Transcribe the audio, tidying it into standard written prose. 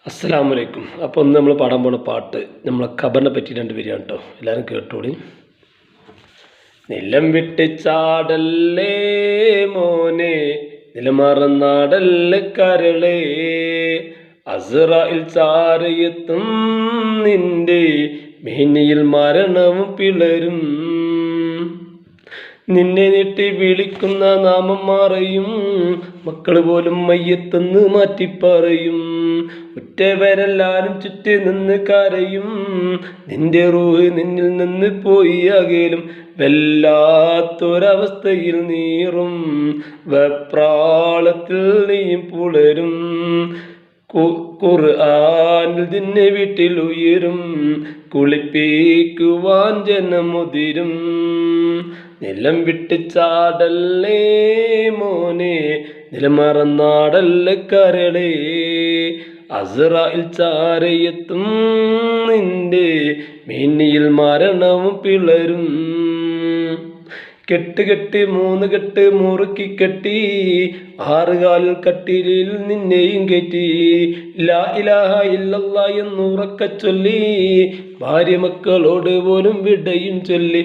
അസ്സലാമലൈക്കും. അപ്പോൾ ഒന്ന് നമ്മൾ പാടാൻ പോണ പാട്ട് നമ്മളെ ഖബറിനെ പറ്റിയിട്ട് വരികയാണ് കേട്ടോ. എല്ലാവരും കേട്ടോളി. നിലം വിട്ട് ചാടല്ലേ മോനെ, നിലമറന്നാടല്ലേ കരളേ, അസ്റായിൽ ചാരയെത്തും നിന്റെ മേനിയിൽ മരണവും പിളരും. നിന്നെ നീട്ടി വിളിക്കുന്ന നാമം മാറയും, മക്കൾ പോലും മയ്യത്തെന്ന് മാറ്റിപ്പറയും. ഉറ്റവരെല്ലാരും ചുറ്റി നിന്ന് കരയും, നിന്റെ റൂഹ് നിന്നിൽ നിന്ന് പോയി അകലും. വല്ലാത്തൊരവസ്ഥയിൽ നീറും, വെപ്രാളത്തിൽ നീയും പുളരും. ഖുർആനിൽ നിന്നെ വീട്ടിൽ ഉയരും, കുളിപ്പിക്കുവാൻ ജനമുതിരും. നിലം വിട്ട് ചാടല്ലേ മോനെ, നിലമറന്നാടല്ലേ കരളേ, അസ്റായിൽ ചാരയെത്തും നിന്റെ മേനിയിൽ മരണവും പിളരും. കെട്ട് കെട്ട് 3 കെട്ട് മുറുക്കി കെട്ടി, 6 കാലിൽ കട്ടിലിൽ നിന്നെയും കെറ്റി. ലാ ഇലാഹ ഇല്ലല്ലാഹ് എന്നുറക്കെ ചൊല്ലി, ഭാര്യ മക്കളോട് പോലും വിടയും ചൊല്ലി.